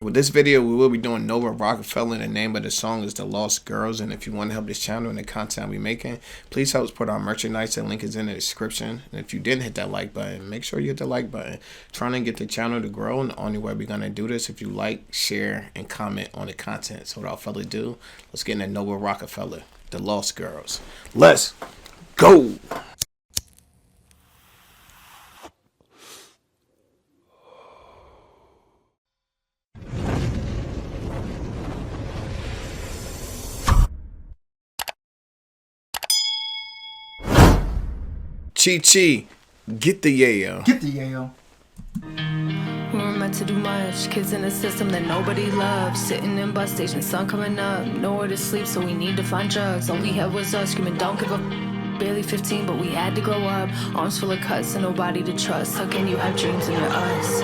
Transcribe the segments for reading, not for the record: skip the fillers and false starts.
With this video, we will be doing Nova Rockafeller. The name of the song is The Lost Girls. And if you want to help this channel and the content we're making, please help us put our merchandise. The link is in the description. And if you didn't hit that like button, make sure you hit the like button. Trying to get the channel to grow, and the only way we're going to do this if you like, share, and comment on the content. So without further ado, let's get into Nova Rockafeller, The Lost Girls. Let's go! Chi, get the yayo. Get the yayo. We were meant to do much. Kids in a system that nobody loves. Sitting in bus stations, sun coming up. Nowhere to sleep, so we need to find drugs. All we had was us screaming, don't give up. Barely 15, but we had to grow up. Arms full of cuts and nobody to trust. How can you have dreams when you're us?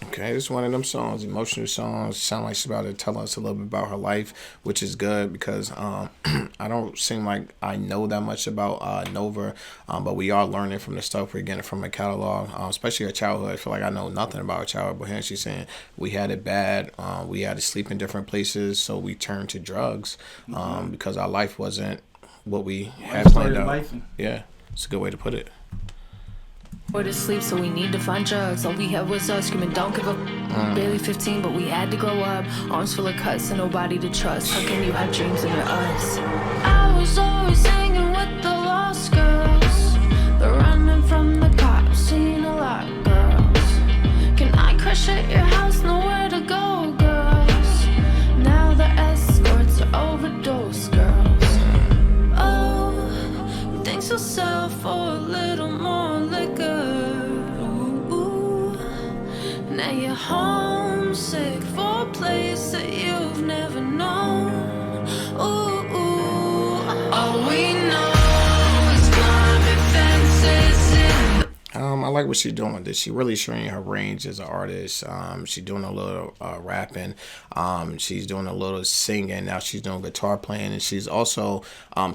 Okay, this is one of them songs, emotional songs. Sound like she's about to tell us a little bit about her life, which is good because I don't seem like I know that much about Nova, but we are learning from the stuff we're getting from her catalog, especially her childhood. I feel like I know nothing about her childhood, but here she's saying we had it bad, we had to sleep in different places, so we turned to drugs because our life wasn't what we had planned out. Yeah, it's a good way to put it. Nowhere to sleep, so we need to find drugs. All we had was us screaming, don't give up. Barely 15, but we had to grow up. Arms full of cuts and nobody to trust. How can you have dreams when you're us? I was always hanging with the lost girls. They're running from the cops, seen a lot, girls. Can I crash at your house? Nowhere to go, girls. Now the escorts are overdose, girls. Oh, thanks yourself for a little more liquor. Now you're homesick for a place that you've never known. Ooh, all we know is climbing fences in the I like what she's doing with this. She really showing her range as an artist. She's doing a little rapping. She's doing a little singing. Now she's doing guitar playing, and she's also,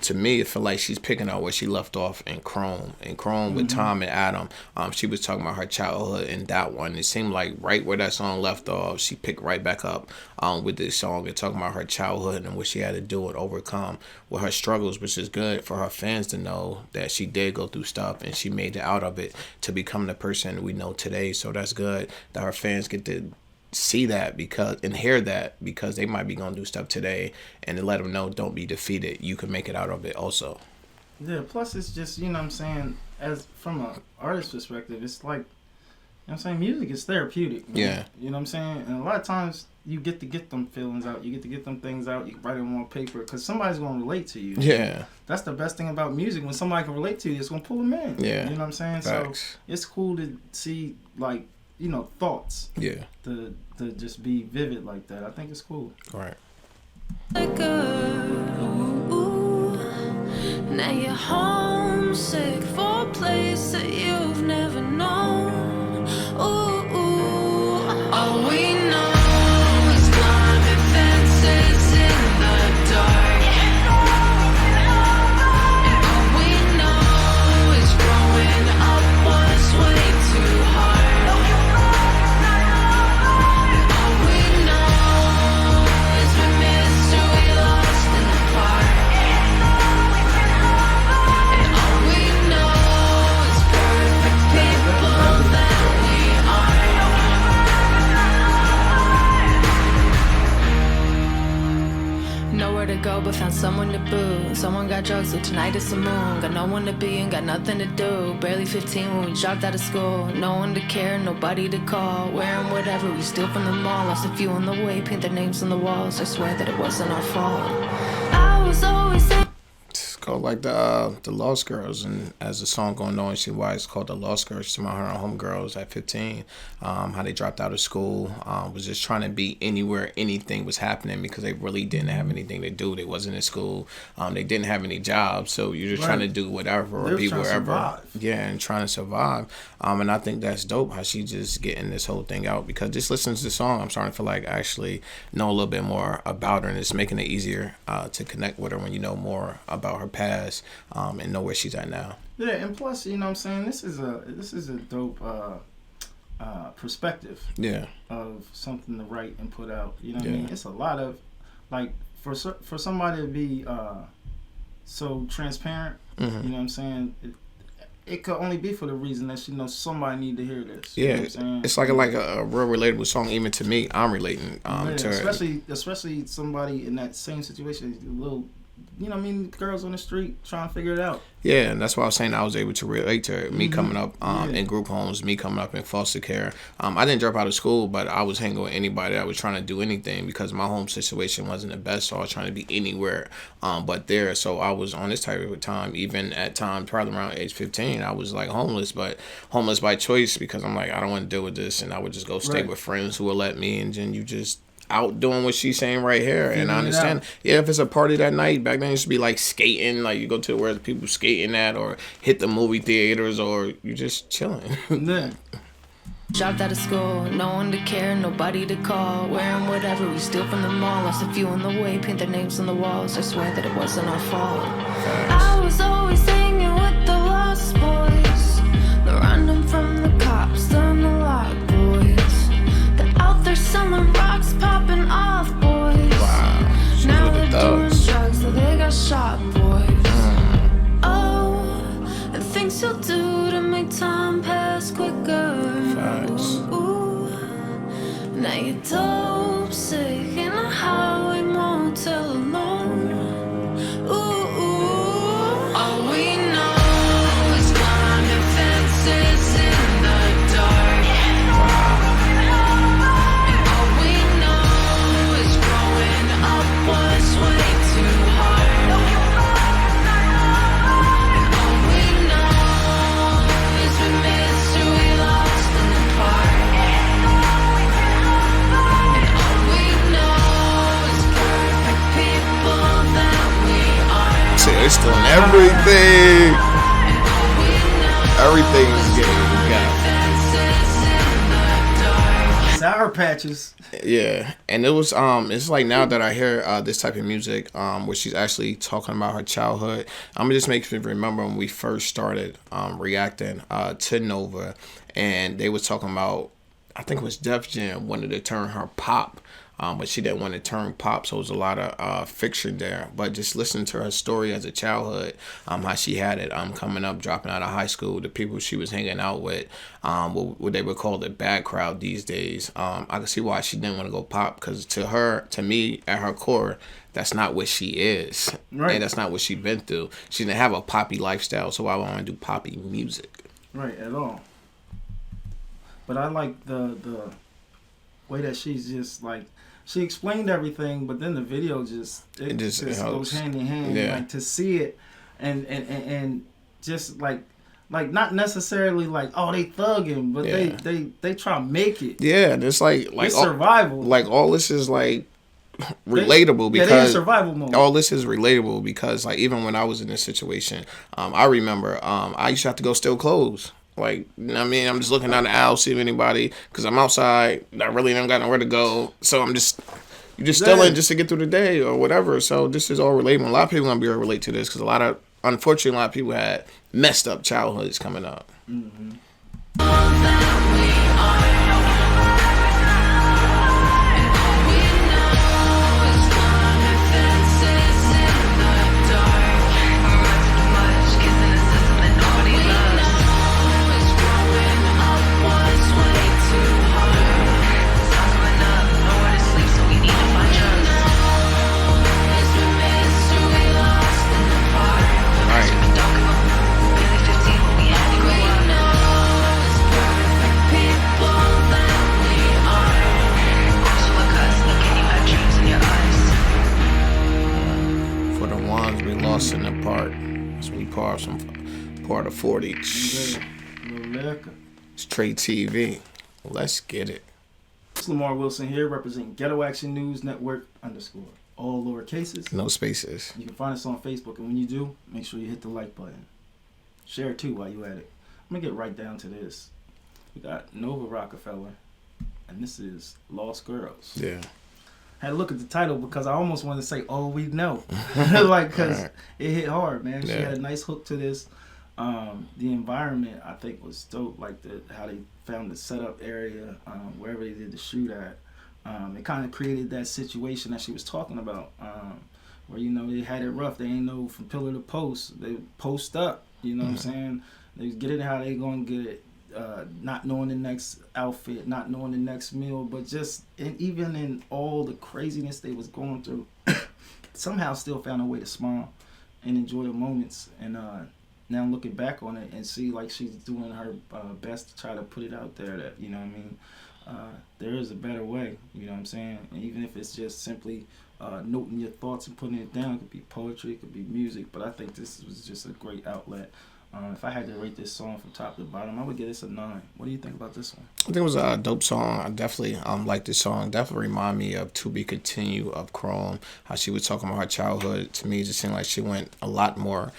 to me, I feel like she's picking up where she left off in Chrome. In Chrome with Tom and Adam, she was talking about her childhood in that one. It seemed like right where that song left off, she picked right back up with this song and talking about her childhood and what she had to do and overcome with her struggles, which is good for her fans to know that she did go through stuff and she made it out of it to become the person we know today. So that's good that her fans get to see that and hear that, because they might be going to do stuff today, and to let them know, don't be defeated, you can make it out of it also. Yeah, plus it's just, you know what I'm saying, as from an artist perspective, it's like, you know what I'm saying, music is therapeutic, man. Yeah. You know what I'm saying? And a lot of times you get to get them feelings out, you get to get them things out, you write them on paper, because somebody's going to relate to you. Yeah. That's the best thing about music. When somebody can relate to you, it's going to pull them in. Yeah. You know what I'm saying? Facts. So it's cool to see, like, you know, thoughts. Yeah. To just be vivid like that. I think it's cool. All right. Now you're homesick for a place that you've never known. Ooh, all we know is climbing fences in the dark. And all we know is growing up was way too hard. And all we know is we missed who we lost in the park. And all we know is perfect people that we are. Nowhere to go but found someone to boo. Someone got drugs, so tonight it's a moon. Got no one to be and got nothing to do. Barely 15 when we dropped out of school. No one to care, nobody to call. Wearing whatever we steal from the mall. Lost a few on the way, paint their names on the walls. I swear that it wasn't our fault. I was always called like the Lost Girls, and as the song going on, see why it's called The Lost Girls. She's about her homegirls at 15, how they dropped out of school, was just trying to be anywhere anything was happening, because they really didn't have anything to do. They wasn't in school, they didn't have any jobs, so you're just trying to do whatever or be wherever. Yeah, and trying to survive. And I think that's dope how she just getting this whole thing out, because just listening to the song, I'm starting to feel like I actually know a little bit more about her, and it's making it easier to connect with her when you know more about her past and know where she's at now. Yeah, and plus, you know what I'm saying, this is a dope perspective of something to write and put out. You know what I mean? It's a lot of, like, for somebody to be so transparent, you know what I'm saying? It could only be for the reason that somebody need to hear this. Yeah, you know what I'm saying? It's like a real relatable song. Even to me, I'm relating to it. Especially somebody in that same situation, a little, you know what I mean, girls on the street trying to figure it out. Yeah, and that's why I was saying I was able to relate to it. Me coming up in group homes, me coming up in foster care. I didn't drop out of school, but I was hanging with anybody that was trying to do anything because my home situation wasn't the best, so I was trying to be anywhere but there. So I was on this type of time, even at times, probably around age 15, I was like homeless, but homeless by choice because I'm like, I don't want to deal with this, and I would just go stay with friends who would let me, and then you just out doing what she's saying right here. And I understand, if it's a party that night, back then it used to be like skating, like you go to where the people skating at, or hit the movie theaters, or you just chilling. Dropped out of school, no one to care, nobody to call. Wearing whatever we steal from the mall. Lost a few on the way, paint their names on the walls. I swear that it wasn't our fault. I was always hanging with the lost boys, the random from the cops, the lot boys, the out there selling rocks, popping off boys. Wow. Now they're doing drugs, so they got shot boys. Oh, the things you'll do to make time pass quicker. Ooh, now you're dope sick in a highway motel alone. Ooh, all we know is climbing fences in the dark. And all we know is growing up was way too hard. And all we know is we missed who we lost in the park. And all we know is perfect people that we are. See, it's doing everything. Everything is getting got. Sour Patches. Yeah, and it was it's like now that I hear this type of music where she's actually talking about her childhood, it just makes me remember when we first started reacting to Nova, and they was talking about, I think it was Def Jam wanted to turn her pop, but she didn't want to turn pop, so it was a lot of fiction there. But just listening to her story as a childhood, how she had it coming up, dropping out of high school, the people she was hanging out with, what they would call the bad crowd these days. I can see why she didn't want to go pop, because to me, at her core, that's not what she is. Right. And that's not what she's been through. She didn't have a poppy lifestyle, so why would I want to do poppy music? Right, at all. But I like the way that she's just like, she explained everything, but then the video just goes hand in hand. Yeah. Like to see it and just like not necessarily like, oh, they thugging, but they try to make it. Yeah, and it's like it's survival. Like all this is like relatable because they're in survival mode. All this is relatable because like even when I was in this situation, I remember I used to have to go steal clothes. Like, you know what I mean? I'm just looking down the aisle, see if anybody, because I'm outside. I really don't got nowhere to go. So you're just stealing just to get through the day or whatever. So this is all relatable. A lot of people going to be able to relate to this because unfortunately, a lot of people had messed up childhoods coming up. Mm-hmm. In the park. So we part of 40. It's TRE-TV. Let's get it. It's Lamar Wilson here, representing Ghetto Action News Network _ all lowercases. No spaces. You can find us on Facebook, and when you do, make sure you hit the like button. Share it too while you at it. I'm gonna get right down to this. We got Nova Rockafeller, and this is Lost Girls. Yeah. Had to look at the title because I almost wanted to say, "Oh, we know," like because it hit hard, man. She had a nice hook to this. The environment I think was dope, like how they found the setup area, wherever they did the shoot at. It kind of created that situation that she was talking about, where, you know, they had it rough. They ain't know from pillar to post. They post up, you know what I'm saying? They get it how they gonna get it, not knowing the next outfit, not knowing the next meal, but just, and even in all the craziness they was going through, somehow still found a way to smile and enjoy the moments. And now looking back on it and see like she's doing her best to try to put it out there that, you know what I mean, there is a better way, you know what I'm saying? And even if it's just simply noting your thoughts and putting it down, it could be poetry, it could be music, but I think this was just a great outlet. If I had to rate this song from top to bottom, I would give this a 9. What do you think about this one? I think it was a dope song. I definitely like this song. Definitely remind me of To Be Continued of Chrome. How she was talking about her childhood. To me, it just seemed like she went a lot more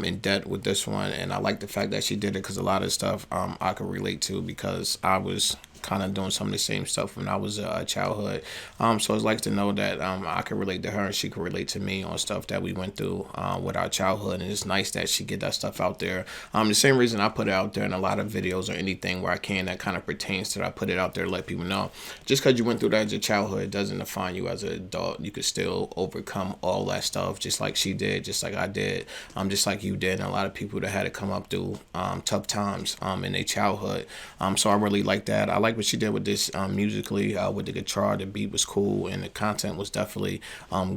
in depth with this one. And I like the fact that she did it because a lot of stuff I could relate to because I was kind of doing some of the same stuff when I was a childhood. So it's like to know that I could relate to her and she could relate to me on stuff that we went through with our childhood. And it's nice that she get that stuff out there. The same reason I put it out there in a lot of videos or anything where I can that kind of pertains to that, I put it out there to let people know. Just because you went through that as a childhood, it doesn't define you as an adult. You could still overcome all that stuff just like she did, just like I did, just like you did. And a lot of people that had to come up through tough times in their childhood. So I really like that. I like what she did with this musically, with the guitar. The beat was cool and the content was definitely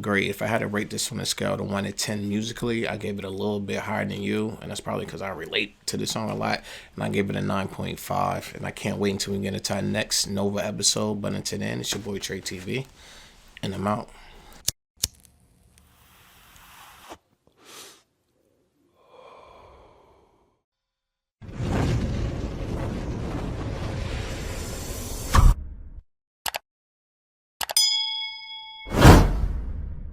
great. If I had to rate this on a scale of 1 to 10 musically, I gave it a little bit higher than you, and that's probably because I relate to the song a lot, and I gave it a 9.5. And I can't wait until we get into our next Nova episode. But until then, it's your boy TRE-TV, and I'm out.